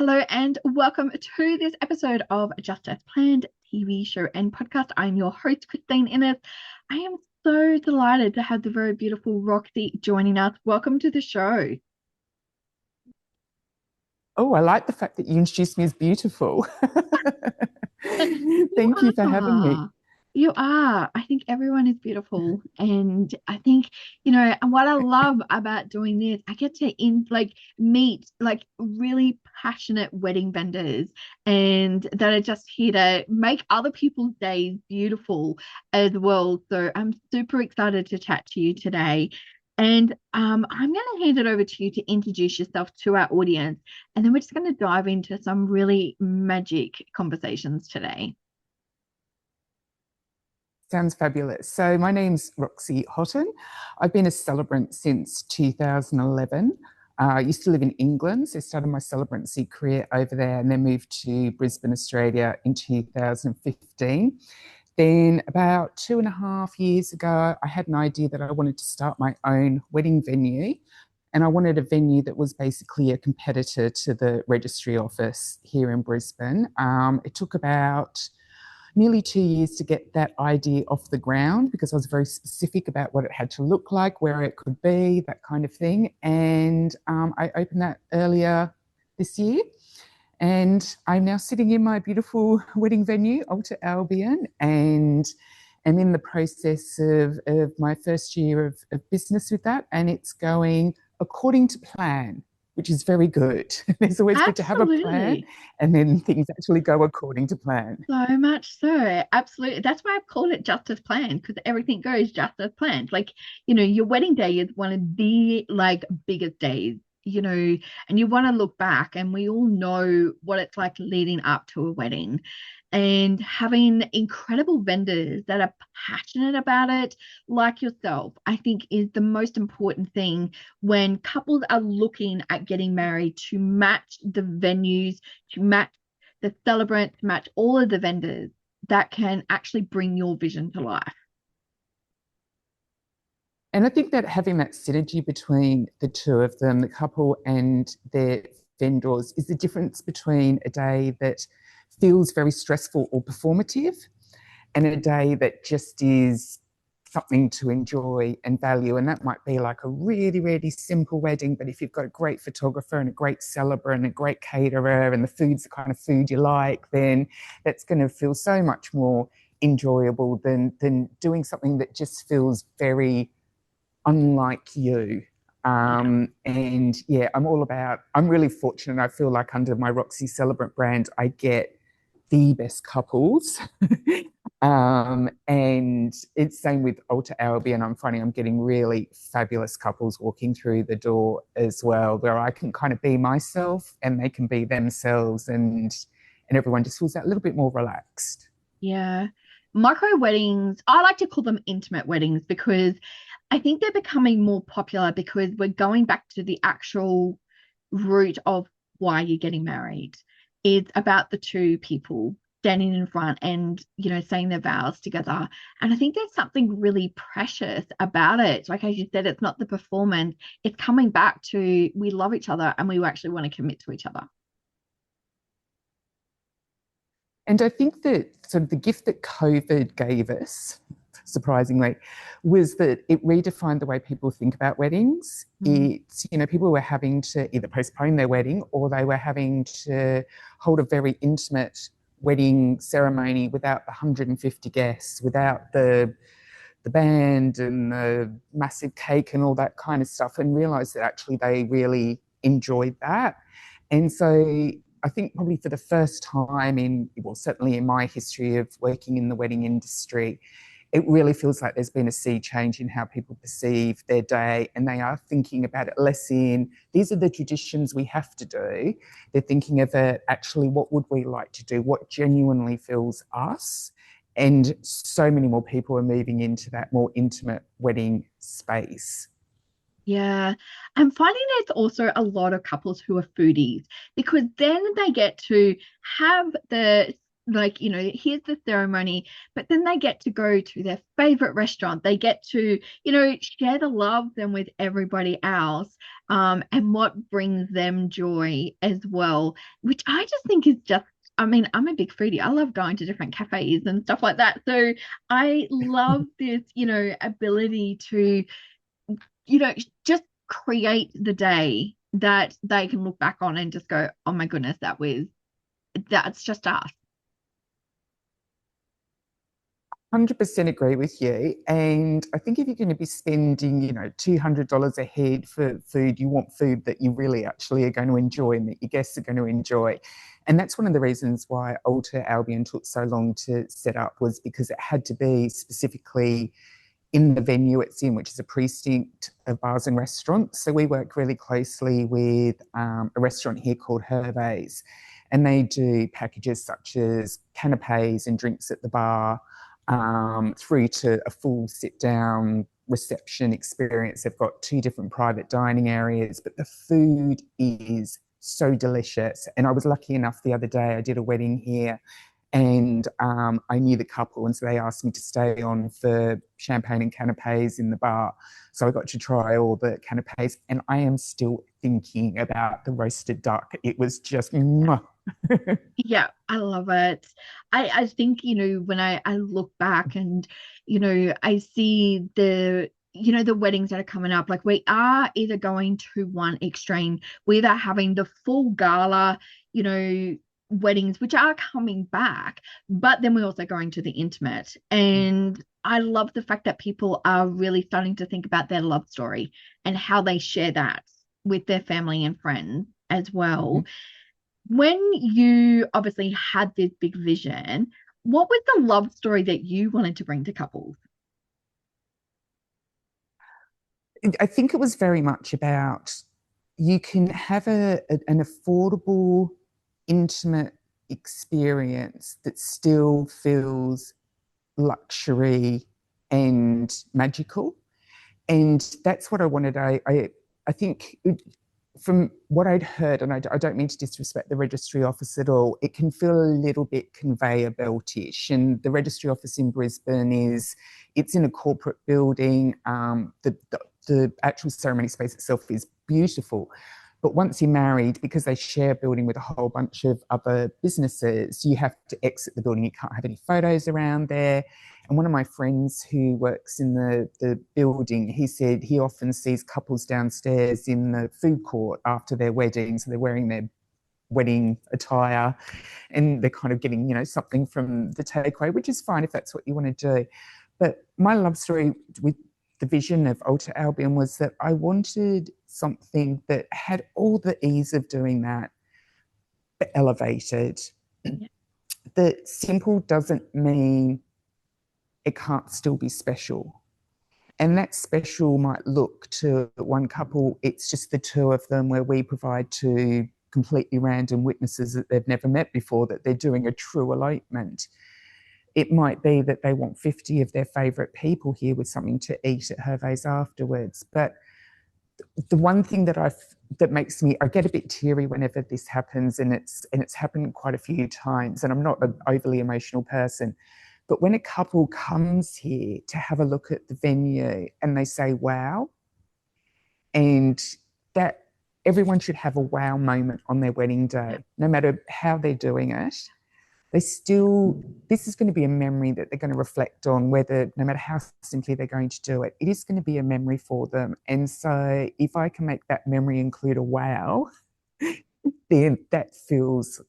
Hello and welcome to this episode of Just as Planned TV show and podcast. I'm your host, Christine Innes. I am so delighted to have the very beautiful Roxy joining us. Welcome to the show. Oh, I like the fact that you introduced me as beautiful. You Thank you for having me. are. You are. I think everyone is beautiful. And I think, and what I love about doing this, I get to meet like really passionate wedding vendors and that are just here to make other people's days beautiful as well. So I'm super excited to chat to you today. And I'm going to hand it over to you to introduce yourself to our audience. And then we're just going to dive into some really magic conversations today. Sounds fabulous. So my name's Roxy Hotten. I've been a celebrant since 2011. I used to live in England, so started my celebrancy career over there and then moved to Brisbane, Australia in 2015. Then about 2.5 years ago, I had an idea that I wanted to start my own wedding venue. And I wanted a venue that was basically a competitor to the registry office here in Brisbane. It took about nearly 2 years to get that idea off the ground because I was very specific about what it had to look like, where it could be, that kind of thing. And I opened that earlier this year. And I'm now sitting in my beautiful wedding venue, Alter Albion, and I'm in the process of my first year of business with that. And it's going according to plan, which is very good. It's always good to have a plan Absolutely. and then things actually go according to plan. So much so. Absolutely. That's why I've called it just as planned, because everything goes just as planned. Like, your wedding day is one of the biggest days, and you want to look back and we all know what it's like leading up to a wedding. And having incredible vendors that are passionate about it, like yourself, I think is the most important thing when couples are looking at getting married, to match the venues, to match the celebrant, to match all of the vendors that can actually bring your vision to life. And I think that having that synergy between the two of them, the couple and their vendors, is the difference between a day that feels very stressful or performative and a day that just is something to enjoy and value. And that might be like a really, really simple wedding, but if you've got a great photographer and a great celebrant and a great caterer and the food's the kind of food you like, then that's going to feel so much more enjoyable than doing something that just feels very unlike you. Yeah. And yeah, I'm really fortunate. I feel like under my Roxy Celebrant brand, I get the best couples. And it's same with Alter Albion. I'm finding I'm getting really fabulous couples walking through the door as well, where I can kind of be myself and they can be themselves, and everyone just feels that little bit more relaxed. Yeah. Micro weddings, I like to call them intimate weddings because I think they're becoming more popular because we're going back to the actual root of why you're getting married. It's about the two people standing in front and, saying their vows together. And I think there's something really precious about it. Like, as you said, it's not the performance, it's coming back to we love each other and we actually want to commit to each other. And I think that sort of the gift that COVID gave us, surprisingly, was that it redefined the way people think about weddings. Mm. People were having to either postpone their wedding or they were having to hold a very intimate wedding ceremony without the 150 guests, without the band and the massive cake and all that kind of stuff, and realized that actually they really enjoyed that. And so I think probably for the first time well, certainly in my history of working in the wedding industry, it really feels like there's been a sea change in how people perceive their day, and they are thinking about it less in these are the traditions we have to do. They're thinking of it actually, what would we like to do? What genuinely feels us? And so many more people are moving into that more intimate wedding space. Yeah, I'm finding there's also a lot of couples who are foodies because then they get to have the like, here's the ceremony, but then they get to go to their favorite restaurant. They get to, share the love then with everybody else, and what brings them joy as well, which I just think is just, I mean, I'm a big foodie. I love going to different cafes and stuff like that. So I love this, ability to, you know, just create the day that they can look back on and just go, oh my goodness, that's just us. 100% agree with you. And I think if you're going to be spending, $200 a head for food, you want food that you really actually are going to enjoy and that your guests are going to enjoy. And that's one of the reasons why Alter Albion took so long to set up, was because it had to be specifically in the venue it's in, which is a precinct of bars and restaurants. So we work really closely with a restaurant here called Hervé's, and they do packages such as canapes and drinks at the bar, through to a full sit down reception experience. They've got 2 different private dining areas, but the food is so delicious. And I was lucky enough the other day, I did a wedding here, and I knew the couple, and so they asked me to stay on for champagne and canapes in the bar. So I got to try all the canapes, and I am still thinking about the roasted duck. It was just mwah. Yeah, I love it. I think, when I look back and, I see the weddings that are coming up, like we are either going to one extreme, we're either having the full gala, weddings, which are coming back, but then we're also going to the intimate. And I love the fact that people are really starting to think about their love story and how they share that with their family and friends as well. Mhm. When you obviously had this big vision, what was the love story that you wanted to bring to couples? I think it was very much about, you can have an affordable, intimate experience that still feels luxury and magical. And that's what I wanted. I think from what I'd heard, and I don't mean to disrespect the registry office at all, it can feel a little bit conveyor beltish. And the registry office in Brisbane it's in a corporate building. The actual ceremony space itself is beautiful. But once you're married, because they share a building with a whole bunch of other businesses, you have to exit the building. You can't have any photos around there. And one of my friends who works in the building, he said he often sees couples downstairs in the food court after their wedding. So they're wearing their wedding attire and they're kind of getting, something from the takeaway, which is fine if that's what you want to do. But my love story with the vision of Alter Albion was that I wanted something that had all the ease of doing that, but elevated. Yeah. That simple doesn't mean it can't still be special. And that special might look to one couple, it's just the 2 of them, where we provide 2 completely random witnesses that they've never met before, that they're doing a true elopement. It might be that they want 50 of their favourite people here with something to eat at Hervé's afterwards. But the one thing that makes me, I get a bit teary whenever this happens, and it's happened quite a few times, and I'm not an overly emotional person, but when a couple comes here to have a look at the venue and they say, wow, and that everyone should have a wow moment on their wedding Yeah. day, no matter how they're doing it. This is going to be a memory that they're going to reflect on, whether, no matter how simply they're going to do it, it is going to be a memory for them. And so if I can make that memory include a wow, then that feels,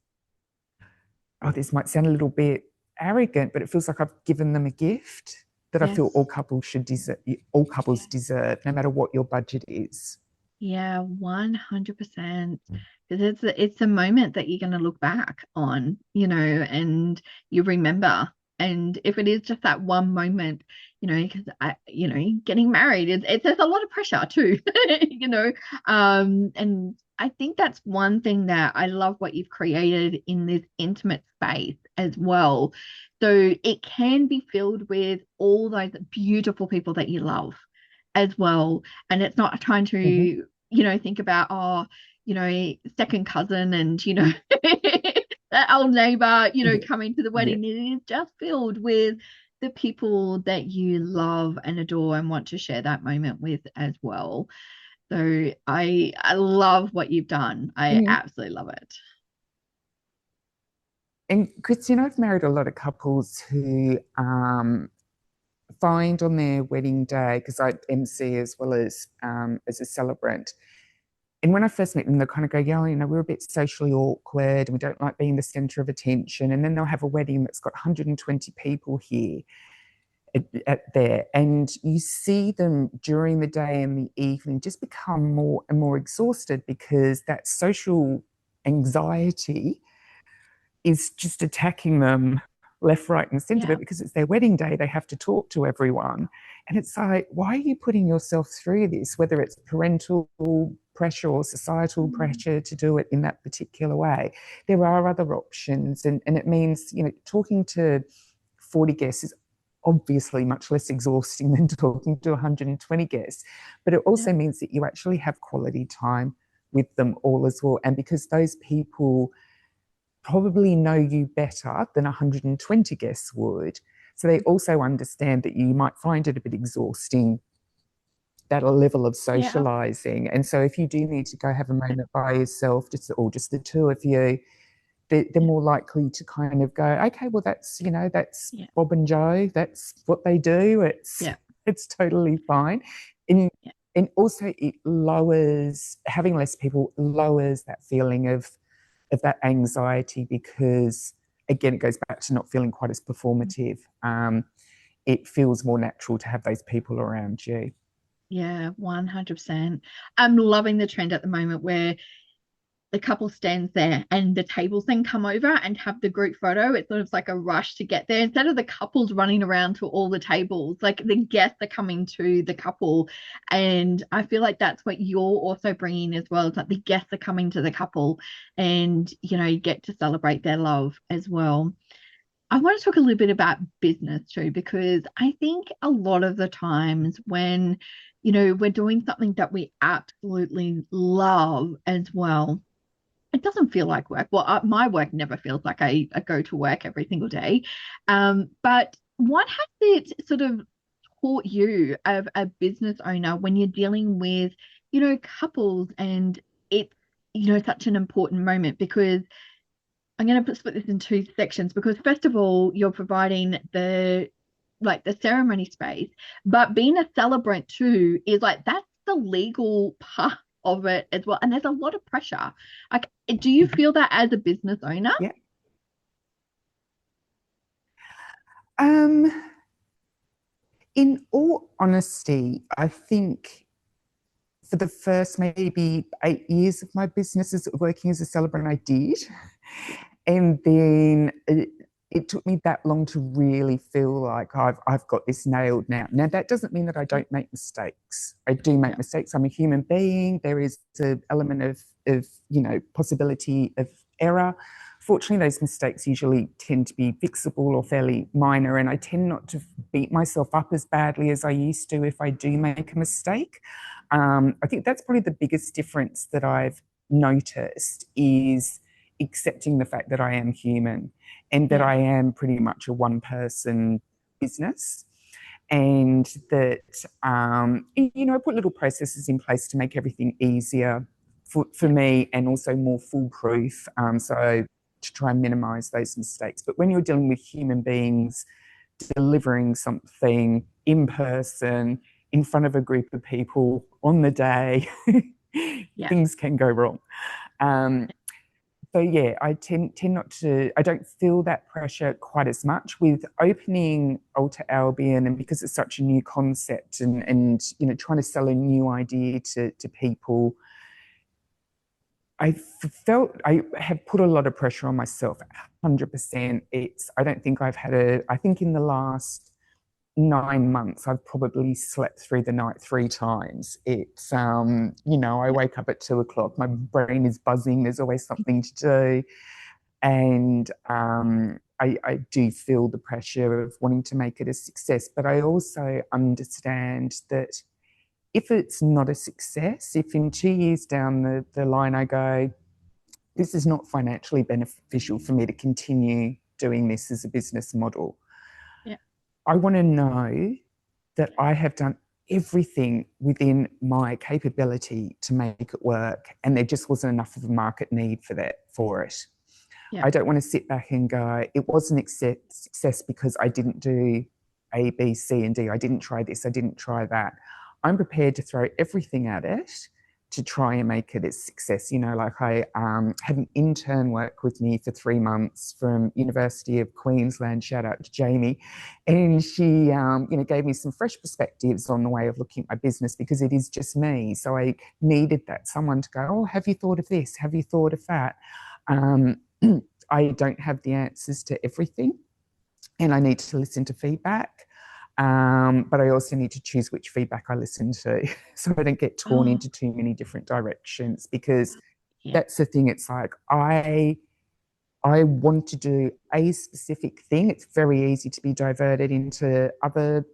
oh, this might sound a little bit arrogant, but it feels like I've given them a gift that I feel Yes. all couples deserve, no matter what your budget is. Yeah, 100%. Because it's a moment that you're going to look back on, and you remember. And if it is just that one moment, because getting married, there's a lot of pressure too, and I think that's one thing that I love what you've created in this intimate space as well. So it can be filled with all those beautiful people that you love as well. And it's not trying to, Mm-hmm. think about, second cousin and, that old neighbor, Yeah, coming to the yeah. wedding. It is just filled with the people that you love and adore and want to share that moment with as well. So I love what you've done. I Mm. absolutely love it. And Christine, I've married a lot of couples who find on their wedding day, because I MC as well as a celebrant. And when I first meet them, they'll kind of go, yeah, we're a bit socially awkward and we don't like being the center of attention. And then they'll have a wedding that's got 120 people here at there. And you see them during the day and the evening just become more and more exhausted because that social anxiety is just attacking them left, right, and centre. Yeah. But because it's their wedding day, they have to talk to everyone. And it's like, why are you putting yourself through this, whether it's parental pressure or societal Mm. pressure to do it in that particular way? There are other options. And it means, talking to 40 guests is obviously much less exhausting than talking to 120 guests. But it Yeah. also means that you actually have quality time with them all as well. And because those people probably know you better than 120 guests would. So they also understand that you might find it a bit exhausting, that level of Yeah. socializing. And so if you do need to go have a moment by yourself, just the two of you, they're Yeah. more likely to kind of go, okay, well, that's Yeah. Bob and Joe. That's what they do. Yeah. It's totally fine. And Yeah. and also it lowers, having less people lowers that feeling of that anxiety, because again it goes back to not feeling quite as performative. It feels more natural to have those people around you. Yeah, 100%. I'm loving the trend at the moment where the couple stands there and the tables then come over and have the group photo. It's sort of like a rush to get there. Instead of the couples running around to all the tables, like the guests are coming to the couple. And I feel like that's what you're also bringing as well. It's like the guests are coming to the couple and, you get to celebrate their love as well. I want to talk a little bit about business too, because I think a lot of the times when, we're doing something that we absolutely love as well, it doesn't feel like work. Well, my work never feels like I go to work every single day. But what has it sort of taught you of a business owner when you're dealing with, couples and it's, such an important moment? Because I'm going to split this in two sections, because first of all, you're providing the ceremony space, but being a celebrant too is like that's the legal part of it as well. And there's a lot of pressure. Like, do you Mhm. feel that as a business owner? Yeah. Um, in all honesty, I think for the first maybe 8 years of my business as working as a celebrant, I did. And then it took me that long to really feel like I've got this nailed now. Now, that doesn't mean that I don't make mistakes. I do make Yeah. mistakes. I'm a human being. There is an element of possibility of error. Fortunately, those mistakes usually tend to be fixable or fairly minor, and I tend not to beat myself up as badly as I used to if I do make a mistake. I think that's probably the biggest difference that I've noticed is accepting the fact that I am human and that Yeah. I am pretty much a one person business. And that, I put little processes in place to make everything easier for Yeah. me and also more foolproof. So to try and minimize those mistakes. But when you're dealing with human beings delivering something in person in front of a group of people on the day, Yeah. things can go wrong. Um, so yeah, I tend not to. I don't feel that pressure quite as much with opening Alter Albion, and because it's such a new concept, and trying to sell a new idea to people. I felt I have put a lot of pressure on myself. 100%. I don't think I've had a. I think in the last 9 months, I've probably slept through the night 3 times. I wake up at 2 o'clock, my brain is buzzing, there's always something to do. And I do feel the pressure of wanting to make it a success. But I also understand that if it's not a success, if in 2 years down the line I go, this is not financially beneficial for me to continue doing this as a business model. Yeah. I want to know that I have done everything within my capability to make it work, and there just wasn't enough of a market need for it. Yeah. I don't want to sit back and go, it wasn't a success because I didn't do A, B, C, and D. I didn't try this, I didn't try that. I'm prepared to throw everything at it to try and make it a success. You know, like I had an intern work with me for 3 months from University of Queensland, shout out to Jamie, and she, gave me some fresh perspectives on the way of looking at my business, because it is just me. So I needed that someone to go, oh, have you thought of this? Have you thought of that? I don't have the answers to everything, and I need to listen to feedback. But I also need to choose which feedback I listen to so I don't get torn Oh, into too many different directions, because yeah. that's the thing. It's like I want to do a specific thing. It's very easy to be diverted into other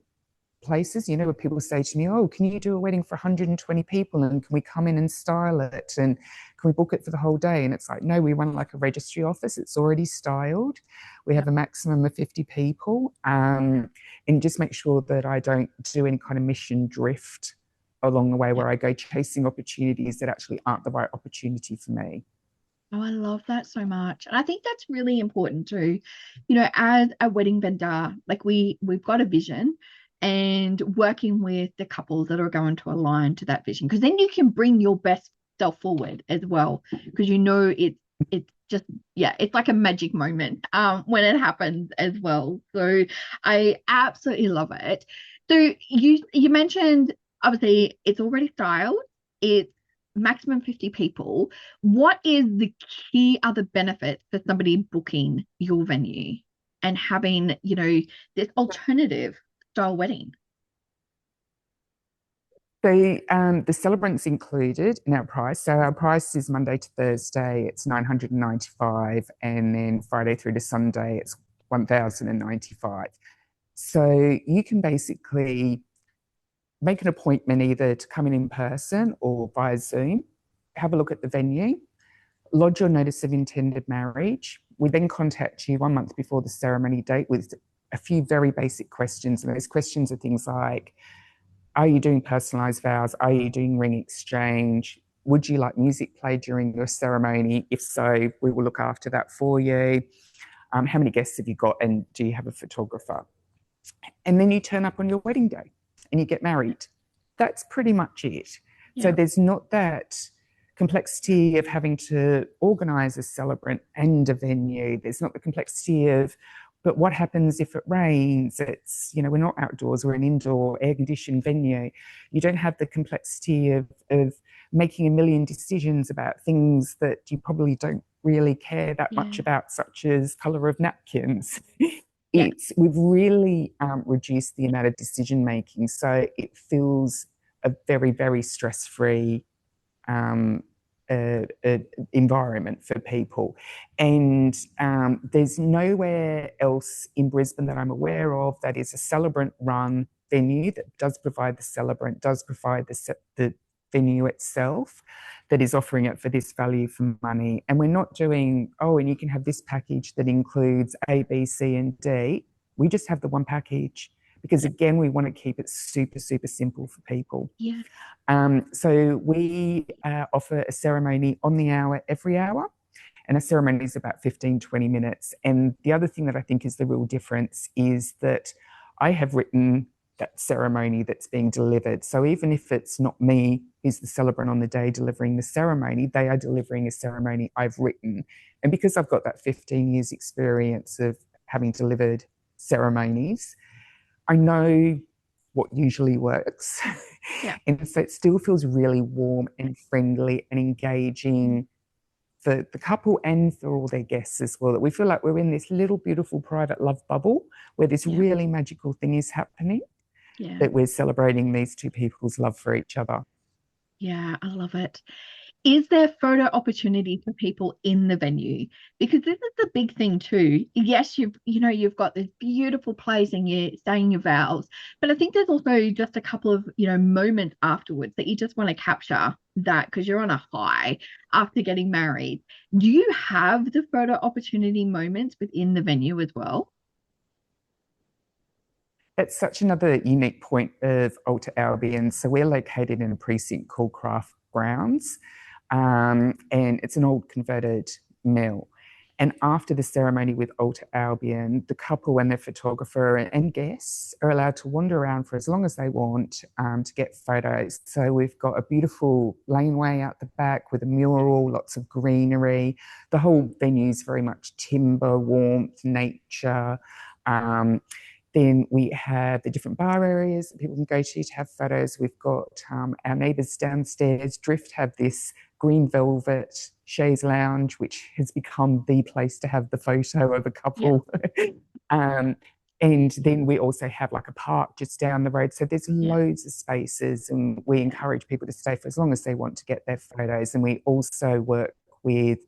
places, you know, where people say to me, oh, can you do a wedding for 120 people, and can we come in and style it, and can we book it for the whole day? And it's like, no, we run like a registry office. It's already styled. We Yeah. have a maximum of 50 people, and just make sure that I don't do any kind of mission drift along the way Yeah. where I go chasing opportunities that actually aren't the right opportunity for me. Oh, I love that so much. And I think that's really important too. You know, as a wedding vendor, like we've got a vision, and working with the couples that are going to align to that vision. Because then you can bring your best self forward as well. Because you know it's just, yeah, it's like a magic moment when it happens as well. So I absolutely love it. So you mentioned obviously it's already styled. It's maximum 50 people. What is the key other benefit for somebody booking your venue and having, this alternative style wedding? The celebrant's included in our price. So our price is Monday to Thursday, it's 995, and then Friday through to Sunday, it's 1095. So you can basically make an appointment either to come in person or via Zoom, have a look at the venue, lodge your notice of intended marriage. We then contact you 1 month before the ceremony date with a few very basic questions. And those questions are things like, are you doing personalised vows? Are you doing ring exchange? Would you like music played during your ceremony? If so, we will look after that for you. How many guests have you got, and do you have a photographer? And then you turn up on your wedding day and you get married. That's pretty much it. So Yeah, there's not that complexity of having to organise a celebrant and a venue. There's not the complexity of, but what happens if it rains? It's, we're not outdoors, we're an indoor air conditioned venue. You don't have the complexity of making a million decisions about things that you probably don't really care that yeah, much about, such as colour of napkins. yeah, We've really reduced the amount of decision making, so it feels a very, very stress-free um, environment for people. And there's nowhere else in Brisbane that I'm aware of that is a celebrant-run venue that does provide the celebrant, does provide the venue itself, that is offering it for this value for money. And we're not doing, oh, and you can have this package that includes A, B, C, and D. We just have the one package, because yeah, again, we want to keep it super, super simple for people. yeah, So we offer a ceremony on the hour, every hour, and a ceremony is about 15, 20 minutes. And the other thing that I think is the real difference is that I have written that ceremony that's being delivered. So even if it's not me who's the celebrant on the day delivering the ceremony, they are delivering a ceremony I've written. And because I've got that 15 years experience of having delivered ceremonies, I know what usually works. yeah, And so it still feels really warm and friendly and engaging for the couple and for all their guests as well. That we feel like we're in this little beautiful private love bubble where this yeah, really magical thing is happening, yeah, that we're celebrating these two people's love for each other. yeah. I love it. Is there photo opportunity for people in the venue? Because this is the big thing too. Yes, you've got this beautiful place and you're saying your vows, but I think there's also just a couple of, moments afterwards that you just want to capture that because you're on a high after getting married. Do you have the photo opportunity moments within the venue as well? It's such another unique point of Alter Albion. So we're located in a precinct called Craft Grounds, and it's an old converted mill. And after the ceremony with Alter Albion, the couple and their photographer and guests are allowed to wander around for as long as they want to get photos. So we've got a beautiful laneway out the back with a mural, lots of greenery. The whole venue is very much timber, warmth, nature. Um, then we have the different bar areas that people can go to have photos. We've got our neighbours downstairs, Drift, have this green velvet chaise lounge, which has become the place to have the photo of a Yeah, couple. um, and then we also have like a park just down the road. So there's yeah, loads of spaces, and we yeah, encourage people to stay for as long as they want to get their photos. And we also work with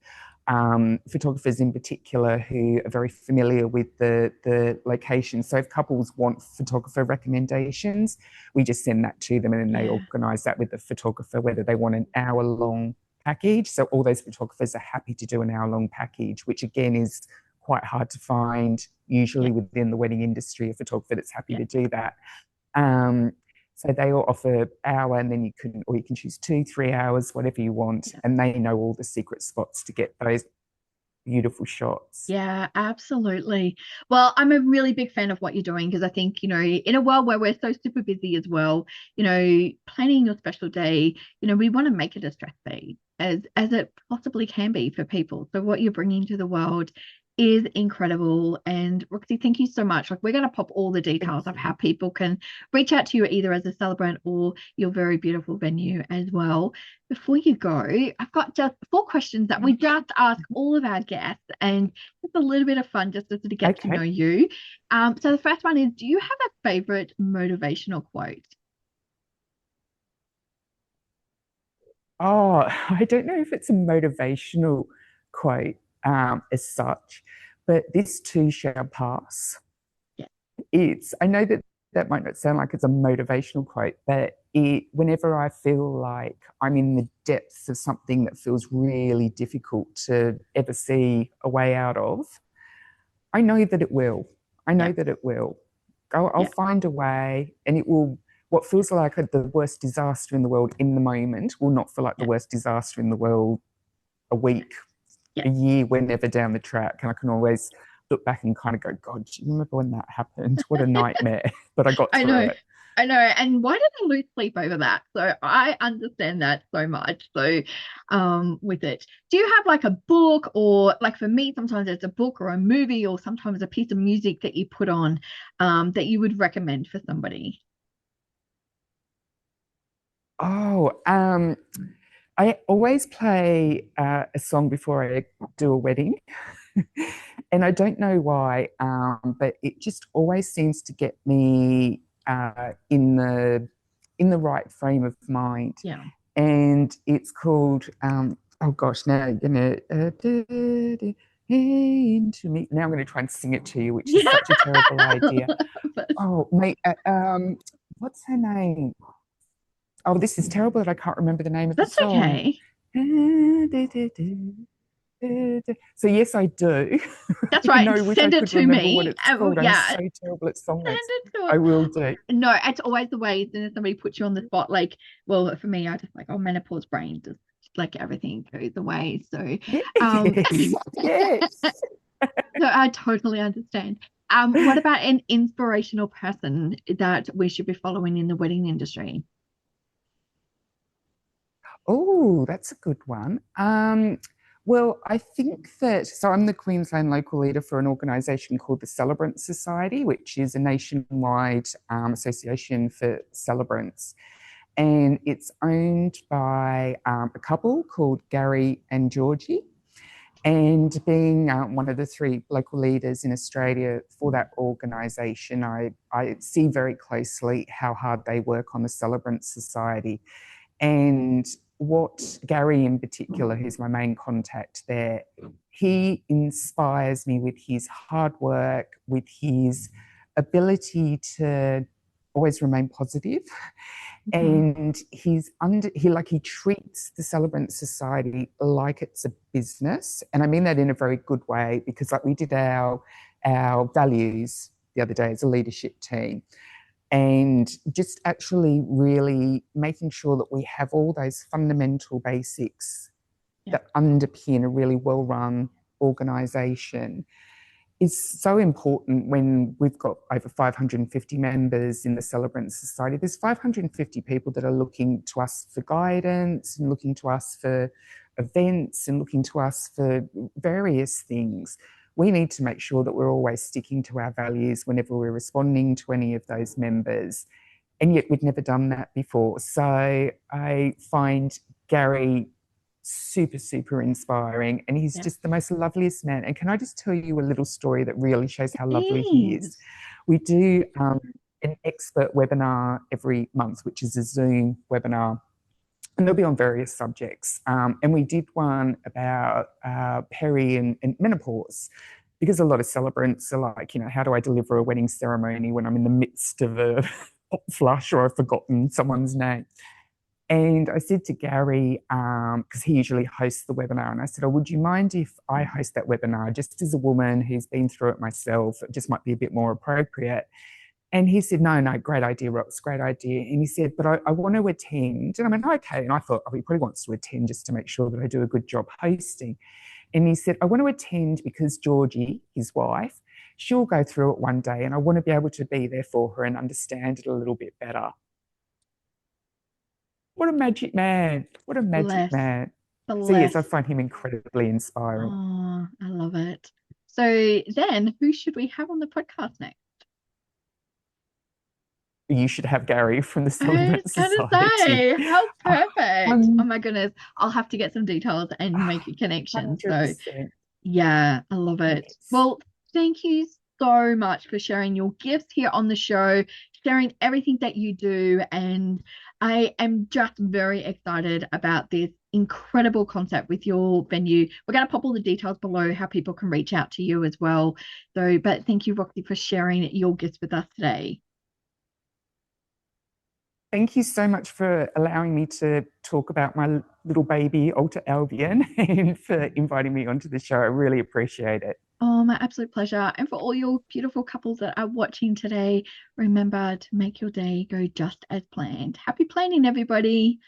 photographers in particular who are very familiar with the location. So if couples want photographer recommendations, we just send that to them and then they yeah, organise that with the photographer, whether they want an hour-long package. So all those photographers are happy to do an hour-long package, which again is quite hard to find yeah, usually within the wedding industry, a photographer that's happy yeah, to do that. Um, so they all offer hour, and then you can choose 2, 3 hours, whatever you want, yeah. and they know all the secret spots to get those beautiful shots. Yeah, absolutely. Well, I'm a really big fan of what you're doing because I think, in a world where we're so super busy as well, planning your special day, we want to make it as stress-free as it possibly can be for people. So what you're bringing to the world is incredible. And Roxy, thank you so much. Like we're going to pop all the Thank details of how you. people can reach out to you either as a celebrant or your very beautiful venue as well. Before you go, I've got just four questions that we just ask all of our guests, and just a little bit of fun just to sort of get to know Okay. you. So the first one is, do you have a favorite motivational quote? Oh, I don't know if it's a motivational quote as such, but this too shall pass. Yeah, I know that that might not sound like it's a motivational quote, but whenever I feel like I'm in the depths of something that feels really difficult to ever see a way out of, I know that it will. I yeah, know that it will. I'll yeah, find a way, and it will. What feels like the worst disaster in the world in the moment will not feel like the yeah, worst disaster in the world a week, yeah. a year, whenever down the track. And I can always look back and kind of go, God, do you remember when that happened? What a nightmare. But I got I through know. it. I know. And why did I lose sleep over that? So I understand that so much. So with it. Do you have like a book, or like for me, sometimes it's a book or a movie or sometimes a piece of music that you put on that you would recommend for somebody? Oh, I always play a song before I do a wedding. And I don't know why, but it just always seems to get me in the right frame of mind. Yeah. And it's called oh gosh, now you're gonna into me. Now I'm going to try and sing it to you, which is Yeah. such a terrible idea. But Oh, mate, what's her name? Oh, this is terrible that I can't remember the name of the that's song. okay. So yes, I do. That's Even though right. I wish I Send it could to remember what me. it's called. I'm Yeah. so terrible at song Send names. it to I us. will do. No, it's always the way. As soon as somebody puts you on the spot, like, well, for me, I just like, oh, menopause brain, just like everything goes away. So, Yes, yes. so I totally understand. What about an inspirational person that we should be following in the wedding industry? Oh, that's a good one. Well, I think that so I'm the Queensland local leader for an organisation called the Celebrant Society, which is a nationwide association for celebrants, and it's owned by a couple called Gary and Georgie. And being one of the three local leaders in Australia for that organisation, I see very closely how hard they work on the Celebrant Society. And what Gary in particular, who's my main contact there, he inspires me with his hard work, with his ability to always remain positive. Mhm. And he treats the Celebrant Society like it's a business. And I mean that in a very good way, because like we did our values the other day as a leadership team, and just actually really making sure that we have all those fundamental basics Yeah. that underpin a really well-run organization is so important when we've got over 550 members in the Celebrant Society. There's 550 people that are looking to us for guidance and looking to us for events and looking to us for various things. We need to make sure that we're always sticking to our values whenever we're responding to any of those members. And yet we'd never done that before. So I find Gary super, super inspiring. And he's Yeah. just the most loveliest man. And can I just tell you a little story that really shows how lovely he is? Please. We do an expert webinar every month, which is a Zoom webinar. And they'll be on various subjects. And we did one about peri and menopause, because a lot of celebrants are like, how do I deliver a wedding ceremony when I'm in the midst of a hot flush or I've forgotten someone's name? And I said to Gary, because he usually hosts the webinar, and I said, oh, would you mind if I host that webinar just as a woman who's been through it myself? It just might be a bit more appropriate. And he said, no, no, great idea, Rox, great idea. And he said, but I want to attend. And I went, okay. And I thought, oh, he probably wants to attend just to make sure that I do a good job hosting. And he said, I want to attend because Georgie, his wife, she'll go through it one day and I want to be able to be there for her and understand it a little bit better. What a magic man. What a magic Bless. man. So, yes, I Bless. find him incredibly inspiring. Oh, I love it. So then who should we have on the podcast next? You should have Gary from the I was Celebrant gonna Society. say, how perfect. Oh my 100%. goodness. I'll have to get some details and make a connection. So yeah, I love it. Yes. Well, thank you so much for sharing your gifts here on the show, sharing everything that you do. And I am just very excited about this incredible concept with your venue. We're going to pop all the details below how people can reach out to you as well. So, but thank you, Roxy, for sharing your gifts with us today. Thank you so much for allowing me to talk about my little baby, Alter Albion, and for inviting me onto the show. I really appreciate it. Oh, my absolute pleasure. And for all your beautiful couples that are watching today, remember to make your day go just as planned. Happy planning, everybody.